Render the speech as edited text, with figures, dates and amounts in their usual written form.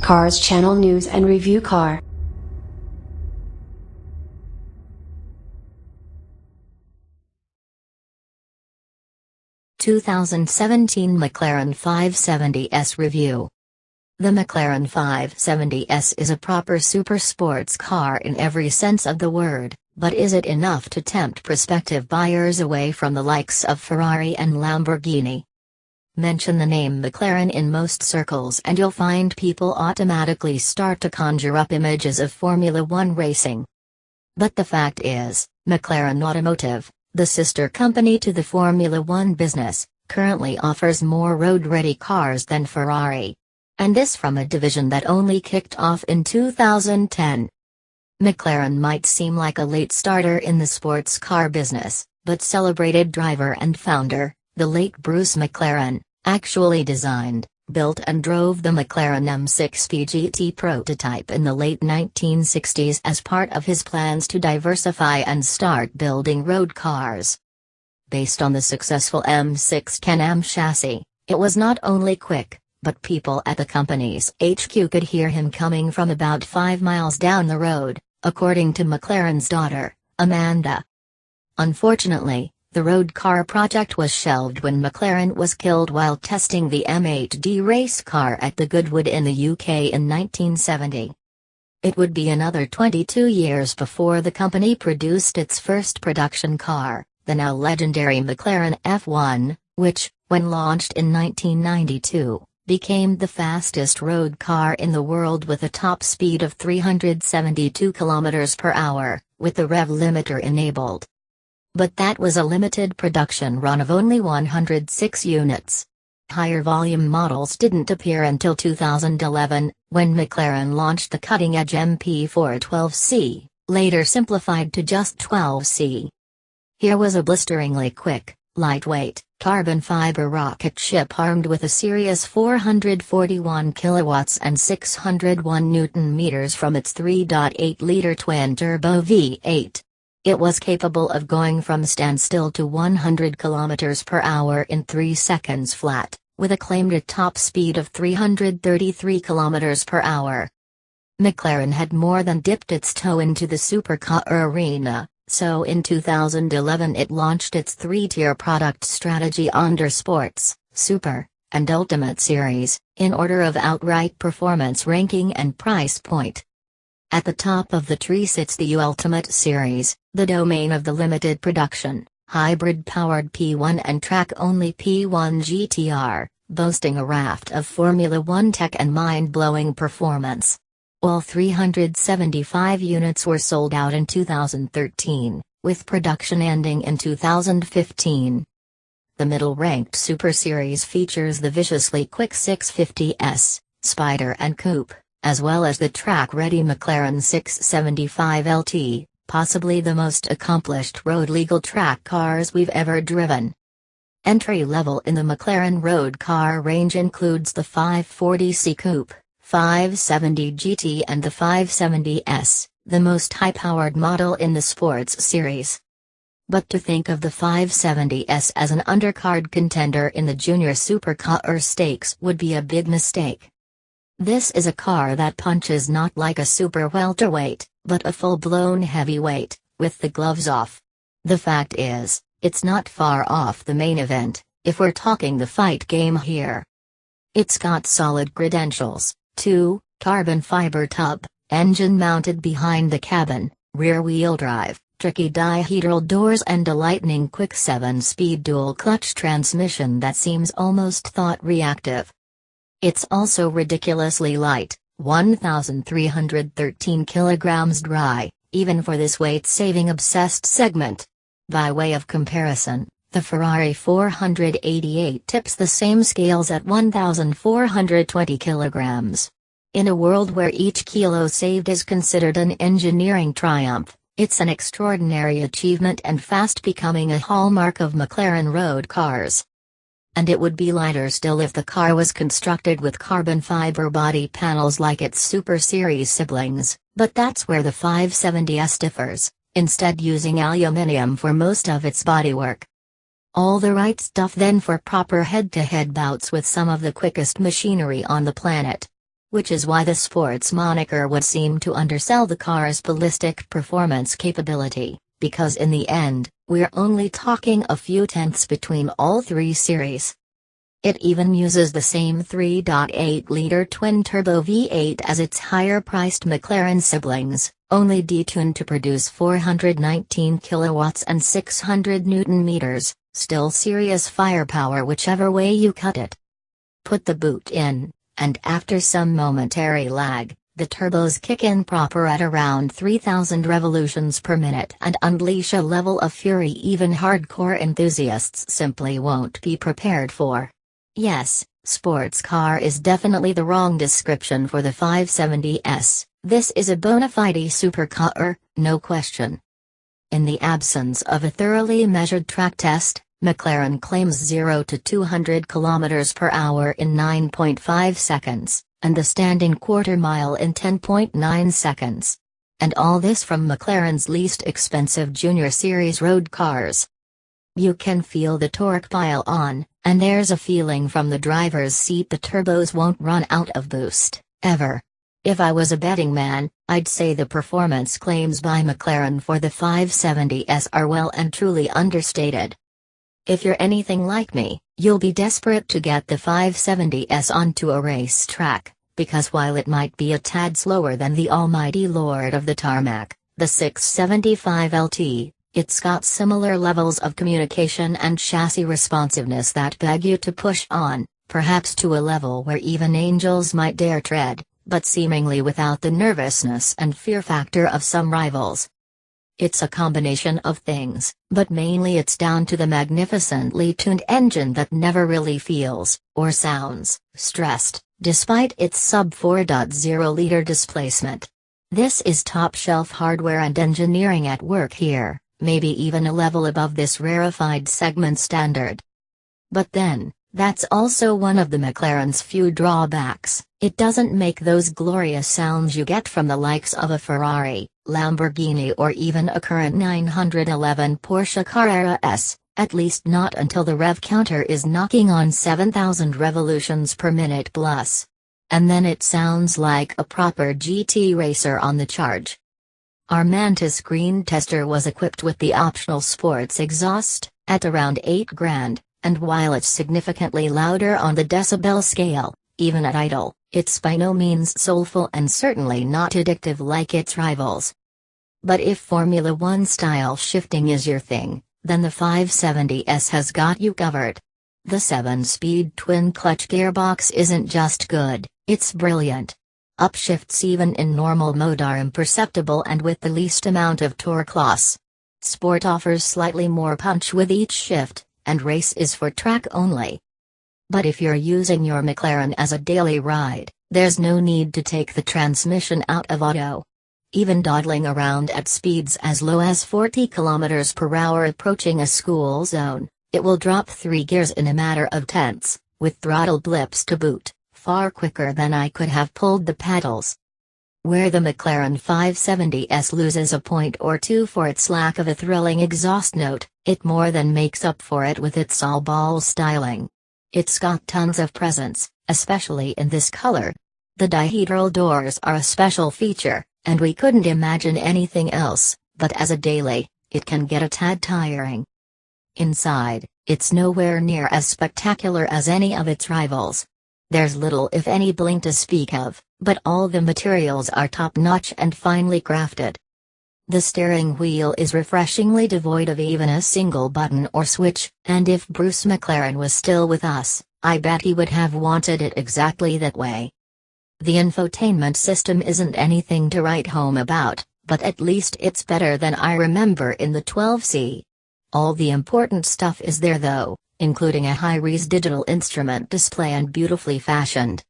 Cars Channel News and Review Car. (2017) McLaren 570S Review. The McLaren 570S is a proper super sports car in every sense of the word, but is it enough to tempt prospective buyers away from the likes of Ferrari and Lamborghini? Mention the name McLaren in most circles and you'll find people automatically start to conjure up images of Formula One racing. But the fact is, McLaren Automotive, the sister company to the Formula One business, currently offers more road-ready cars than Ferrari. And this from a division that only kicked off in 2010. McLaren might seem like a late starter in the sports car business, but celebrated driver and founder, the late Bruce McLaren, actually designed, built and drove the McLaren M6P GT prototype in the late 1960s as part of his plans to diversify and start building road cars. Based on the successful M6 Can-Am chassis, it was not only quick, but people at the company's HQ could hear him coming from about 5 miles down the road, according to McLaren's daughter, Amanda. Unfortunately, the road car project was shelved when McLaren was killed while testing the M8D race car at the Goodwood in the UK in 1970. It would be another 22 years before the company produced its first production car, the now legendary McLaren F1, which, when launched in 1992, became the fastest road car in the world with a top speed of 372 km per hour, with the rev limiter enabled. But that was a limited production run of only 106 units. Higher volume models didn't appear until 2011, when McLaren launched the cutting-edge MP412C, later simplified to just 12C. Here was a blisteringly quick, lightweight, carbon fiber rocket ship armed with a serious 441 kilowatts and 601 Newton-meters from its 3.8-liter twin-turbo V8. It was capable of going from standstill to 100 km per hour in 3 seconds flat, with a claimed top speed of 333 km per hour. McLaren had more than dipped its toe into the supercar arena, so in 2011 it launched its three-tier product strategy under Sports, Super, and Ultimate series, in order of outright performance ranking and price point. At the top of the tree sits the Ultimate series, the domain of the limited production, hybrid-powered P1 and track-only P1 GTR, boasting a raft of Formula One tech and mind-blowing performance. All 375 units were sold out in 2013, with production ending in 2015. The middle-ranked Super Series features the viciously quick 650S, Spider and Coupe, as well as the track-ready McLaren 675 LT, possibly the most accomplished road-legal track cars we've ever driven. Entry-level in the McLaren road car range includes the 540C Coupe, 570 GT and the 570S, the most high-powered model in the sports series. But to think of the 570S as an undercard contender in the junior supercar stakes would be a big mistake. This is a car that punches not like a super welterweight, but a full-blown heavyweight, with the gloves off. The fact is, it's not far off the main event, if we're talking the fight game here. It's got solid credentials, too: carbon fiber tub, engine mounted behind the cabin, rear-wheel drive, tricky dihedral doors and a lightning-quick 7-speed dual-clutch transmission that seems almost thought-reactive. It's also ridiculously light, 1,313 kilograms dry, even for this weight-saving obsessed segment. By way of comparison, the Ferrari 488 tips the same scales at 1,420 kilograms. In a world where each kilo saved is considered an engineering triumph, it's an extraordinary achievement and fast becoming a hallmark of McLaren road cars. And it would be lighter still if the car was constructed with carbon fiber body panels like its Super Series siblings, but that's where the 570S differs, instead using aluminium for most of its bodywork. All the right stuff then for proper head-to-head bouts with some of the quickest machinery on the planet. which is why the sports moniker would seem to undersell the car's ballistic performance capability, because in the end, we're only talking a few tenths between all three series. It even uses the same 3.8-liter twin-turbo V8 as its higher-priced McLaren siblings, only detuned to produce 419 kilowatts and 600 Newton-meters, still serious firepower whichever way you cut it. Put the boot in, and after some momentary lag, the turbos kick in proper at around 3,000 revolutions per minute and unleash a level of fury even hardcore enthusiasts simply won't be prepared for. Yes, sports car is definitely the wrong description for the 570S, this is a bona fide supercar, no question. In the absence of a thoroughly measured track test, McLaren claims 0 to 200 km per hour in 9.5 seconds, and the standing quarter mile in 10.9 seconds. And all this from McLaren's least expensive Junior Series road cars. You can feel the torque pile on, and there's a feeling from the driver's seat the turbos won't run out of boost, ever. If I was a betting man, I'd say the performance claims by McLaren for the 570S are well and truly understated. If you're anything like me, you'll be desperate to get the 570S onto a racetrack, because while it might be a tad slower than the almighty lord of the tarmac, the 675LT, it's got similar levels of communication and chassis responsiveness that beg you to push on, perhaps to a level where even angels might dare tread, but seemingly without the nervousness and fear factor of some rivals. It's a combination of things, but mainly it's down to the magnificently tuned engine that never really feels, or sounds, stressed, despite its sub-4.0-liter displacement. This is top-shelf hardware and engineering at work here, maybe even a level above this rarefied segment standard. But then, that's also one of the McLaren's few drawbacks. It doesn't make those glorious sounds you get from the likes of a Ferrari, Lamborghini or even a current 911 Porsche Carrera S, at least not until the rev counter is knocking on 7,000 revolutions per minute plus. And then it sounds like a proper GT racer on the charge. Our Mantis Green tester was equipped with the optional sports exhaust, at around $8,000, and while it's significantly louder on the decibel scale, even at idle, it's by no means soulful and certainly not addictive like its rivals. But if Formula One style shifting is your thing, then the 570S has got you covered. The 7-speed twin-clutch gearbox isn't just good, it's brilliant. Upshifts even in normal mode are imperceptible and with the least amount of torque loss. Sport offers slightly more punch with each shift, and race is for track only. But if you're using your McLaren as a daily ride, there's no need to take the transmission out of auto. Even dawdling around at speeds as low as 40 km per hour approaching a school zone, it will drop 3 gears in a matter of tenths, with throttle blips to boot, far quicker than I could have pulled the pedals. Where the McLaren 570S loses a point or two for its lack of a thrilling exhaust note, it more than makes up for it with its all-ball styling. It's got tons of presence, especially in this color. The dihedral doors are a special feature, and we couldn't imagine anything else, but as a daily, it can get a tad tiring. Inside, it's nowhere near as spectacular as any of its rivals. There's little if any bling to speak of, but all the materials are top-notch and finely crafted. The steering wheel is refreshingly devoid of even a single button or switch, and if Bruce McLaren was still with us, I bet he would have wanted it exactly that way. The infotainment system isn't anything to write home about, but at least it's better than I remember in the 12C. All the important stuff is there though, including a high-res digital instrument display and beautifully fashioned,